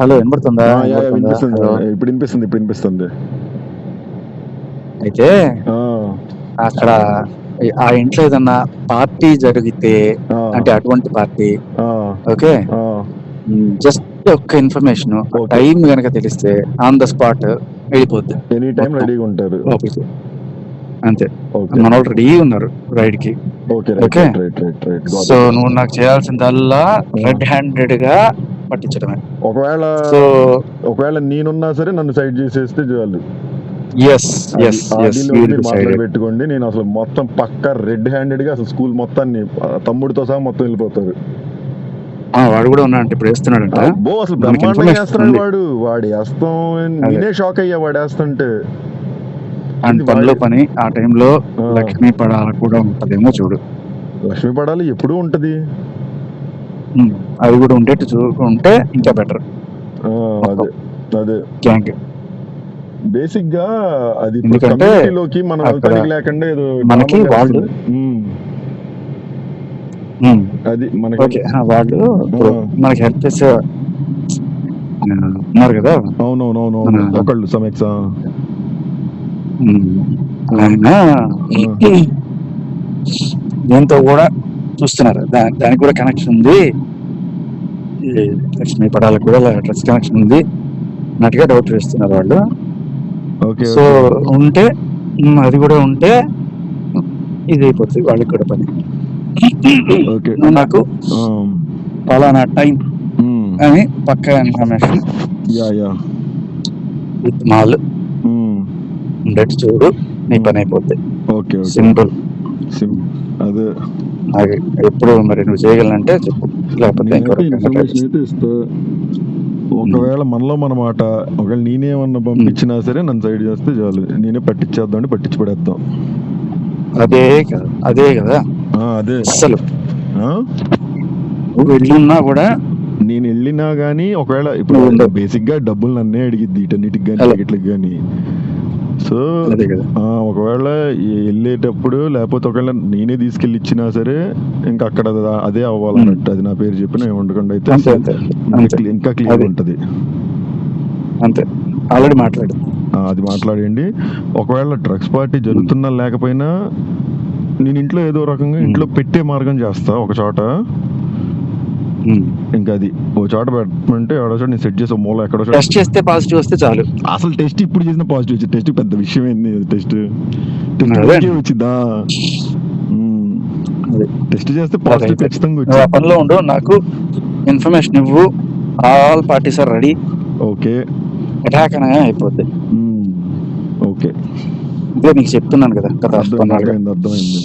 Hello వినపడుతుందా? వినపడుతుందా? వినిపిస్తుంది. హలో. ఇప్పుడు వినిపిస్తుంది. అయితే ఆ, అక్కడ ఆ ఇంట్లో ఏదన్నా పార్టీ జరిగితే, ఆ, అంటే అటువంటి పార్టీ, ఆ, ఓకే, ఆ, జస్ట్ ఒక్క ఇన్ఫర్మేషన్ ఓకే. టైం గనక తెలిస్తే ఆన్ ద స్పాట్ వెళ్ళిపోద్ది ఎనీ టైం మొత్తం రెడీగా ఉంటారు. లోపలికి. అంతే. ఓకే, మన వాళ్ళు రెడీ ఉన్నారు రైడ్ కి. Okay, right, okay, right, right, right, right. So నువ్వు నాకు చేయాల్సిందల్లా రెడ్ హ్యాండెడ్ గా పట్టించడమే. సో ఒకవేళ నేనున్నా సరే నన్ను సైడ్ చేసేస్తే చాలు. ఎస్ ఎస్ ఎస్ మీరు మాట్లాడి పెట్టుకోండి. నేను అసలు మొత్తం పక్క రెడ్ హ్యాండెడ్ గా అసలు స్కూల్ మొత్తాన్ని తమ్ముడితో సహా మొత్తం వెళ్ళిపోతారు. వాడు కూడా ఉన్నాడంట, ఇప్పుడు వేస్తున్నాడంట. అసలు బ్రహ్మాండంగా వేస్తున్నాడు వాడు వేస్తాం. నేనే షాక్ అయ్యా వాడు వేస్తుంటే. పనిలో పని ఆ టైంలో లక్ష్మీ పడాల కూడా ఉంటదేమో చూడు. లక్ష్మీ పడాలి ఎప్పుడూ ఉంటది. అది కూడా ఉండేట్టు చూసుకుంటే ఇంకా బెటర్. అదే గ్యాంగ్ బేసిక్ గా అది ఎందుకంటే మనం లేకుండా ఏదో మనకి వాళ్ళు అది ఓకే వాళ్ళు మనకి హెల్ప్ చేసే ఉన్నారు కదా. అవునవునవును, ఒకళ్ళు సమేక్స్ ఆయన దీంతో కూడా చూస్తున్నారు. దానికి కూడా కనెక్షన్ ఉంది. లక్ష్మీ పడాలకు కూడా డ్రగ్స్ కనెక్షన్ ఉంది అన్నట్టుగా డౌట్ వేస్తున్నారు వాళ్ళు. సో ఉంటే అది కూడా ఉంటే ఇది అయిపోతుంది వాళ్ళకి కూడా పని. నాకు పలానా టైం అని పక్కా ఇన్ఫర్మేషన్ విత్ మాల్ ఉండేట్టు చూడు, నీ పని అయిపోద్ది. సింపుల్. అదే అది ఎప్పుడు మరి నువ్వు చేయగలనంటే చెప్పు, లేకపోతే ఒకవేళ మనలో మన మాట ఒకవేళ నేనేమన్నా పంపించినా సరే నన్ను సైడ్ చేస్తే చాలు. నేనే పట్టించేద్దాం, పట్టించి పడేద్దాం. అదే కదా అదే అసలు నువ్వు వెళ్ళున్నా కూడా నేను వెళ్ళినా గానీ ఒకవేళ ఇప్పుడు బేసిక్ గా డబ్బులు నన్నే అడిగిద్ది వీటన్నిటికి కానీ టికెట్లకి కానీ. సో ఒకవేళ వెళ్ళేటప్పుడు లేకపోతే ఒకవేళ నేనే తీసుకెళ్ళి ఇచ్చినా సరే ఇంకా అక్కడ అదే అవ్వాలన్నట్టు. అది నా పేరు చెప్పిన ఏమండకుండా అయితే ఇంకా క్లియర్ ఉంటది. అంతే, ఆల్రెడీ మాట్లాడు. అది మాట్లాడండి. ఒకవేళ డ్రగ్స్ పార్టీ జరుగుతున్నా లేకపోయినా నేను ఇంట్లో ఏదో రకంగా ఇంట్లో పెట్టే మార్గం చేస్తా ఒక చోట. ఇంకా అది ఒక చోట పెట్టమంటే ఎవడో చోట నేను సెట్ చేసే మూల ఎక్కడో టెస్ట్ చేస్తే పాజిటివ్ వస్తే చాలు. అసలు టెస్ట్ ఇప్పుడు చేసిన పాజిటివ్ వచ్చింది. టెస్ట్ పెద్ద విషయం ఏంది? టెస్ట్ వచ్చిందా? టెస్ట్ చేస్తే పాజిటివ్ ఖచ్చితంగా వచ్చింది. పనిలో ఉండు, నాకు ఇన్ఫర్మేషన్ ఇవ్వు. All parties are ready. Okay, attack అనే అయిపోద్ది. ఓకే, ఇదే నీకు చెప్తున్నాను కదా. అర్థమైంది.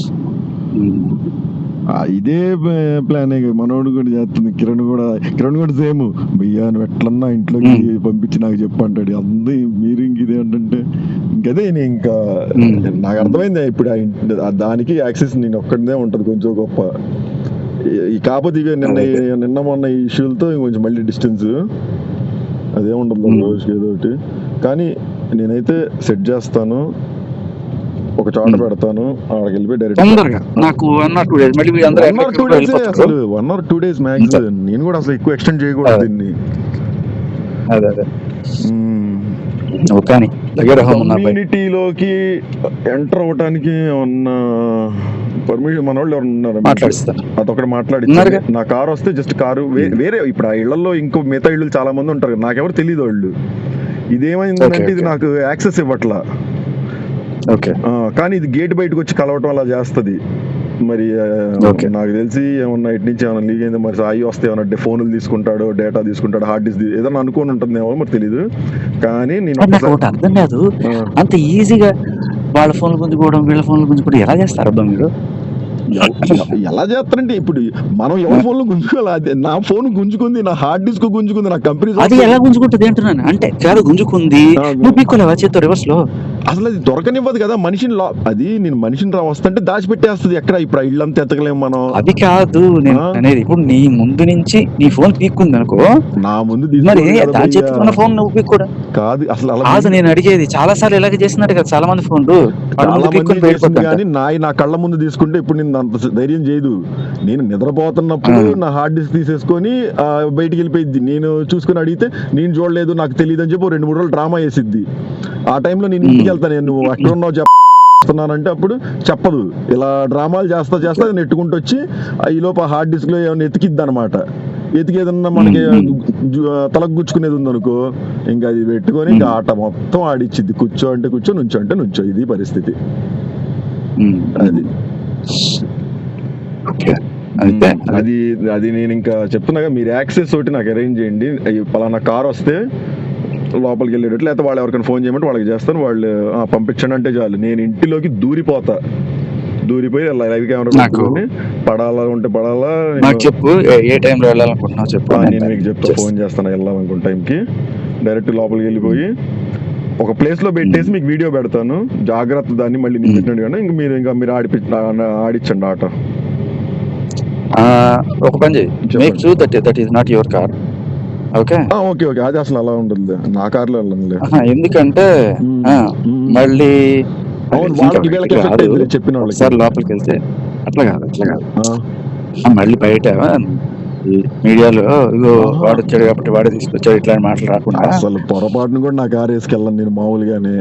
ఇదే ప్లాన్ మనోడు కూడా చేస్తుంది. కిరణ్ కూడా సేమ్. భయ్యా నువ్వు ఎట్లన్నా ఇంట్లోకి పంపించి నాకు చెప్పంటాడు. అందు మీరు ఇంక ఇదే అంటే ఇంకదే ఇంకా నాకు అర్థమైంది. ఇప్పుడు దానికి యాక్సెస్ నేను ఒక్కడిదే ఉంటది కొంచెం గొప్ప. కాకపోతే ఇవే నిన్న మొన్న ఈ ఇష్యూలతో కొంచెం మళ్ళీ డిస్టెన్స్ అదే ఉండదు రోజుకి ఏదో ఒకటి. కానీ నేనైతే సెట్ చేస్తాను, ఒక చోట పెడతాను. అక్కడికి వెళ్ళిపోయి డైరెక్ట్ నాకు 1 or 2 days మ్యాక్స్. నేను కూడా అసలు ఎక్కువ ఎక్స్టెండ్ చేయకూడదు దీన్ని. కమ్యూనిటీలోకి ఎంటర్ అవడానికి ఏమన్నా పర్మిషన్ మన వాళ్ళు ఎవరు ఉన్నారు? అదొకటి మాట్లాడి నా కారు వస్తే జస్ట్ కారు వేరే ఇప్పుడు ఆ ఇళ్లలో ఇంకో మిగతా ఇళ్ళు చాలా మంది ఉంటారు, నాకెవరు తెలియదు వాళ్ళు. ఇదేమైందంటే ఇది నాకు యాక్సెస్ ఇవ్వట్లా. కానీ ఇది గేట్ బయటకు వచ్చి కలవటం అలా చేస్తుంది. మరి నాకు తెలిసి ఏమన్నా ఇటు నుంచి ఏమన్నా లీక్ అయిందో మరి సాయి వస్తే ఏమన్నా ఫోన్లు తీసుకుంటాడు, డేటా తీసుకుంటాడు, హార్డ్ డిస్క్ ఏదన్నా అనుకోని ఉంటుందేమో మరి తెలీదు. కానీ నేను అర్థం కాదు, అంత ఈజీగా వాళ్ళ ఫోన్లు గుంజుకోవడం వీళ్ళ ఫోన్లు గుంజుకోవడం ఎలా చేస్తారు అబ్బా మీరు? ఎలా చేస్తారంటే ఇప్పుడు మనం ఎవరి ఫోన్లో గుంజుకోవాలి. నా ఫోన్ గుంజుకుంది, నా హార్డ్ డిస్క్ గుంజుకుంది, నా కంపెనీ అది ఎలా గుంజుకుంటుంది అంటున్నాను. అంటే కాదు గుంజుకుంది, నువ్వు పీక్కోలేవా చేత్తో రివర్స్ లో? అసలు అది దొరకనివ్వదు కదా మనిషిని. అది నేను మనిషిని వస్తుంటే దాచిపెట్టేస్తుంది. ఎక్కడ ఇప్పుడు ఇళ్ళంతా ఎత్తకలేము మనం. అది కాదు నేను అనేది. ఇప్పుడు నీ ముందు నుంచి నీ ఫోన్ పీక్కుంది అనుకో, నా ముందు దాని చేతుకున్న ఫోన్ నువ్వు పీక్కోడా? కాదు అసలు కాదు నేను అడిగేది. చాలా సార్లు ఇలాగే చేస్తున్నట్టు కదా చాలా మంది ఫోన్లు. వాళ్ళ చాలా ముందు మంది పీక్కొని చేసింది వెళ్ళిపోతుంట. కానీ నా కళ్ళ ముందు తీసుకుంటే ఇప్పుడు నేను అంత ధైర్యం చేయదు. నేను నిద్రపోతున్నప్పుడు నా హార్డ్ డిస్క్ తీసేసుకొని బయటికి వెళ్ళిపోయింది. నేను చూసుకుని అడిగితే నేను చూడలేదు నాకు తెలియదు అని చెప్పి 2-3 రోజులు డ్రామా వేసిద్ది. ఆ టైంలో నేను ఇంటికి వెళ్తాను, నేను నువ్వు ఎక్కడ ఉన్నావు చెప్తున్నానంటే అప్పుడు చెప్పదు. ఇలా డ్రామాలు చేస్తా అది నెట్టుకుంటూ వచ్చి ఈ లోపు హార్డ్ డిస్క్ లో ఏమైనా ఎతికిద్ది అనమాట. ఎతికేదన్నా మనకి తలకు గుచ్చుకునేది ఉందనుకో, ఇంకా అది పెట్టుకొని ఇంకా ఆట మొత్తం ఆడిచ్చిద్ది. కూర్చో అంటే కూర్చో, నుంచో అంటే నుంచో, ఇది పరిస్థితి. అది అది నేను ఇంకా చెప్తున్నాగా, మీరు యాక్సెస్ ఒకటి నాకు అరేంజ్ చేయండి. పలానా కార్ వస్తే లోపలికి వెళ్ళేటట్లు, లేకపోతే వాళ్ళు ఎవరికైనా ఫోన్ చేయమంటే వాళ్ళకి చేస్తాను, వాళ్ళు పంపించండి అంటే చాలు. నేను ఇంటిలోకి దూరిపోయి లైవ్ కెమెరా పెట్టుకొని పడాలా ఉంటే పడాలా. నాకు చెప్పు ఏ టైంలో వెళ్ళాలనుకుంటున్నావు చెప్పు, నేను మీకు చెప్తా, ఫోన్ చేస్తాను వెళ్ళాలనుకున్న టైంకి. డైరెక్ట్ లోపలికి వెళ్ళిపోయి ఒక ప్లేస్ లో పెట్టేసి మీకు వీడియో పెడతాను. జాగ్రత్త, దాన్ని మళ్ళీ నేను పెట్టినట్టు కానీ ఇంకా మీరు ఆడిచ్చండి ఆట. ఒక పని చేయి, make sure that is not your car. Okay okay అది అసలు అలా ఉండదు, నా కార్లో వెళ్ళండి. ఎందుకంటే మళ్ళీ చెప్పిన ఒకసారి లోపలికి వెళ్తే అట్లా కాదు మళ్ళీ బయట మీడియాలో వాడు వచ్చాడు కాబట్టి వాడే తీసుకొచ్చాడు ఇట్లాంటి మాటలు రాకుండా. అసలు పొరపాటును కూడా నా కారు వేసుకెళ్ళను నేను మామూలుగానే.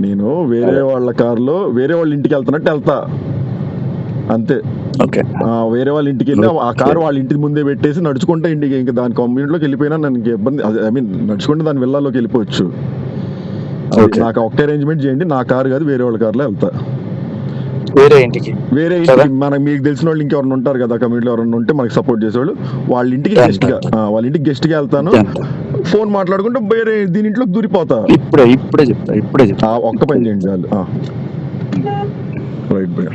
నేను వేరే వాళ్ళ కారులో వేరే వాళ్ళ ఇంటికి వెళ్తున్నట్టు వెళ్తా అంతే. వేరే వాళ్ళ ఇంటికి వెళ్ళి ఆ కారు వాళ్ళ ఇంటి ముందే పెట్టేసి నడుచుకుంటే ఇంటికి, ఇంకా దాని కమ్యూనిటీలోకి వెళ్ళిపోయినా నాకు ఇబ్బంది. ఐ మీన్ నడుచుకుంటే దాని వెళ్ళాలోకి వెళ్ళిపోవచ్చు. నాకు ఒక్క అరేంజ్మెంట్ చేయండి, నా కారు కాదు వేరే వాళ్ళ కార్లో వెళ్తా. వేరే ఇంటికి మనకు మీకు తెలిసిన వాళ్ళు ఇంకెవరైనా ఉంటారు కదా కమ్యూనిటీలో, ఎవరైనా ఉంటే మనకి సపోర్ట్ చేసేవాళ్ళు, వాళ్ళ ఇంటికి గెస్ట్ గా వెళ్తాను. ఫోన్ మాట్లాడుకుంటే వేరే దీని ఇంట్లోకి దూరిపోతా. ఇప్పుడే చెప్తా ఒక్క పని చేయండి చాలు. రైట్ భయ్యా.